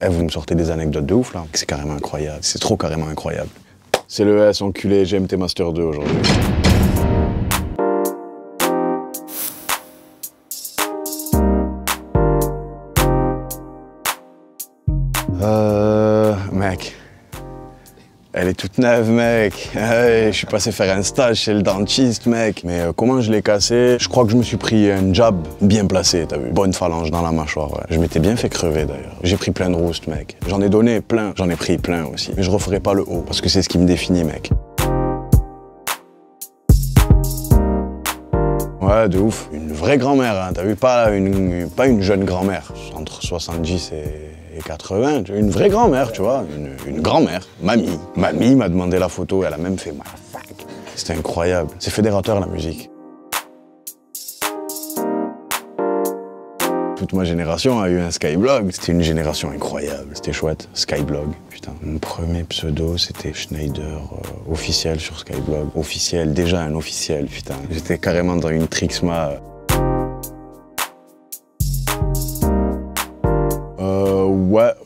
Eh, vous me sortez des anecdotes de ouf là, c'est carrément incroyable, c'est trop carrément incroyable. C'est le S enculé GMT Master 2 aujourd'hui. Mec. Elle est toute neuve, mec. Hey, je suis passé faire un stage chez le dentiste, mec. Mais comment je l'ai cassé? Je crois que je me suis pris un jab bien placé, t'as vu? Bonne phalange dans la mâchoire, ouais. Je m'étais bien fait crever, d'ailleurs. J'ai pris plein de roustes, mec. J'en ai donné plein. J'en ai pris plein aussi. Mais je referai pas le haut, parce que c'est ce qui me définit, mec. Ouais, de ouf. Une vraie grand-mère, hein. T'as vu? Pas une jeune grand-mère. Entre 70 et 80, une vraie grand-mère, tu vois, une grand-mère, mamie. Mamie m'a demandé la photo, elle a même fait ma fac. C'était incroyable. C'est fédérateur, la musique. Toute ma génération a eu un Skyblog. C'était une génération incroyable, c'était chouette. Skyblog, putain. Mon premier pseudo, c'était Schneider, officiel sur Skyblog. Officiel, déjà un officiel, putain. J'étais carrément dans une Trixma.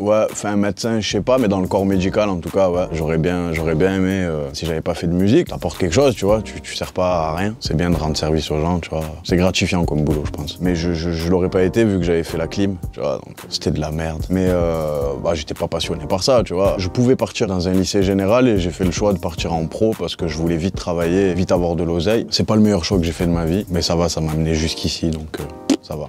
Ouais, enfin médecin, je sais pas, mais dans le corps médical en tout cas, ouais. J'aurais bien aimé, si j'avais pas fait de musique, t'apportes quelque chose, tu vois, tu sers pas à rien. C'est bien de rendre service aux gens, tu vois. C'est gratifiant comme boulot, je pense. Mais je l'aurais pas été vu que j'avais fait la clim, tu vois, donc c'était de la merde. Mais bah, j'étais pas passionné par ça, tu vois. Je pouvais partir dans un lycée général et j'ai fait le choix de partir en pro parce que je voulais vite travailler, vite avoir de l'oseille. C'est pas le meilleur choix que j'ai fait de ma vie, mais ça va, ça m'a amené jusqu'ici, donc ça va.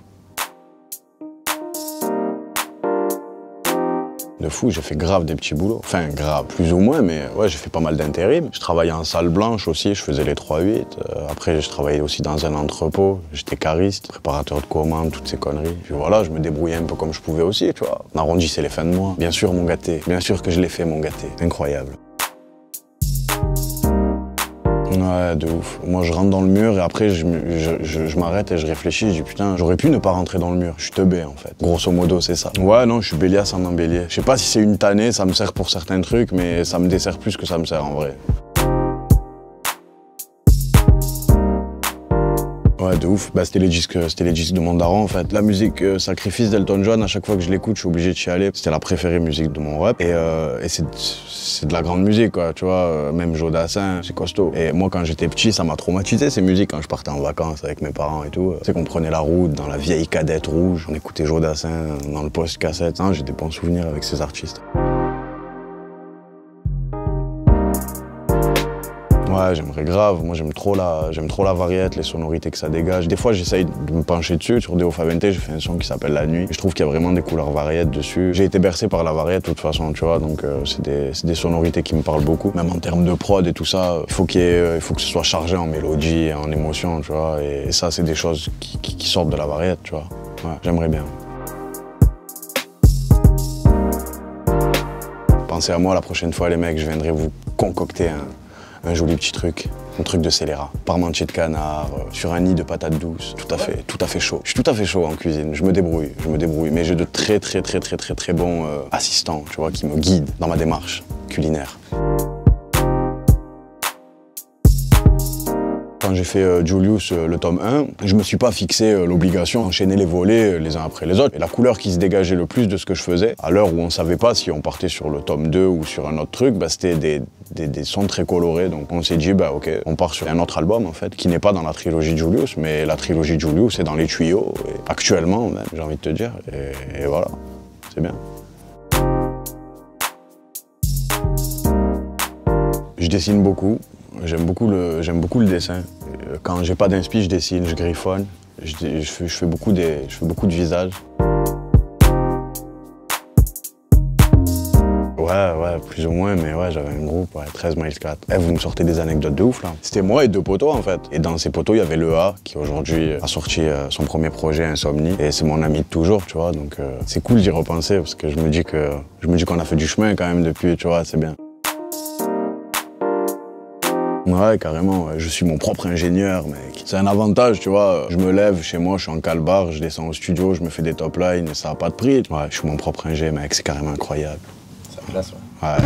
De fou, j'ai fait grave des petits boulots. Enfin, grave, plus ou moins, mais ouais, j'ai fait pas mal d'intérim. Je travaillais en salle blanche aussi, je faisais les 3-8. Après, je travaillais aussi dans un entrepôt. J'étais cariste, préparateur de commandes, toutes ces conneries. Puis voilà, je me débrouillais un peu comme je pouvais aussi, tu vois. On arrondissait les fins de mois. Bien sûr, mon gâté. Bien sûr que je l'ai fait, mon gâté. Incroyable. Ouais, de ouf. Moi, je rentre dans le mur et après, je m'arrête et je réfléchis. Je dis, putain, j'aurais pu ne pas rentrer dans le mur. Je suis teubé, en fait. Grosso modo, c'est ça. Ouais, non, je suis bélias en embellier. Je sais pas si c'est une tannée, ça me sert pour certains trucs, mais ça me dessert plus que ça me sert, en vrai. Ouais, de ouf. Bah, c'était les disques de mon daron, en fait. La musique Sacrifice d'Elton John, à chaque fois que je l'écoute, je suis obligé de chialer. C'était la préférée musique de mon rap. Et c'est de la grande musique, quoi, tu vois. Même Jodassin, c'est costaud. Et moi, quand j'étais petit, ça m'a traumatisé, ces musiques, quand je partais en vacances avec mes parents et tout. Tu sais qu'on prenait la route dans la vieille cadette rouge. On écoutait Jodassin dans le poste cassette. Hein, j'ai des bons souvenirs avec ces artistes. Ouais, j'aimerais grave. Moi, j'aime trop la variété, les sonorités que ça dégage. Des fois, j'essaye de me pencher dessus. Sur Deo Favente, j'ai fait un son qui s'appelle La Nuit. Je trouve qu'il y a vraiment des couleurs variétés dessus. J'ai été bercé par la variété de toute façon, tu vois. Donc, c'est des sonorités qui me parlent beaucoup. Même en termes de prod et tout ça, il faut que ce soit chargé en mélodie et en émotion, tu vois. Et ça, c'est des choses qui sortent de la variété, tu vois. Ouais, j'aimerais bien. Pensez à moi la prochaine fois, les mecs. Je viendrai vous concocter un joli petit truc, un truc de scélérat. Parmentier de canard, sur un nid de patates douces, tout à fait chaud. Je suis tout à fait chaud en cuisine, je me débrouille, mais j'ai de très bons assistants, tu vois, qui me guident dans ma démarche culinaire. Quand j'ai fait Julius, le tome 1, je me suis pas fixé l'obligation d'enchaîner les volets les uns après les autres. Et la couleur qui se dégageait le plus de ce que je faisais, à l'heure où on savait pas si on partait sur le tome 2 ou sur un autre truc, bah, c'était des sons très colorés. Donc on s'est dit, bah ok, on part sur un autre album en fait, qui n'est pas dans la trilogie de Julius, mais la trilogie de Julius est dans les tuyaux, et actuellement même, j'ai envie de te dire. Et voilà, c'est bien. Je dessine beaucoup. J'aime beaucoup le dessin. Quand j'ai pas d'inspi, je dessine, je griffonne. Je fais beaucoup de visages. Ouais, plus ou moins, mais ouais, j'avais un groupe, ouais, 13 Miles 4. Eh, vous me sortez des anecdotes de ouf, là. C'était moi et 2 potos, en fait. Et dans ces potos, il y avait le A, qui aujourd'hui a sorti son premier projet, Insomnie. Et c'est mon ami de toujours, tu vois, donc c'est cool d'y repenser, parce que je me dis qu'on a fait du chemin, quand même, depuis, tu vois, c'est bien. Ouais, carrément, ouais. Je suis mon propre ingénieur, mec. C'est un avantage, tu vois. Je me lève chez moi, je suis en calbar, je descends au studio, je me fais des top lines et ça n'a pas de prix. Ouais, je suis mon propre ingé, mec, c'est carrément incroyable. Ça me place, ouais. Ouais.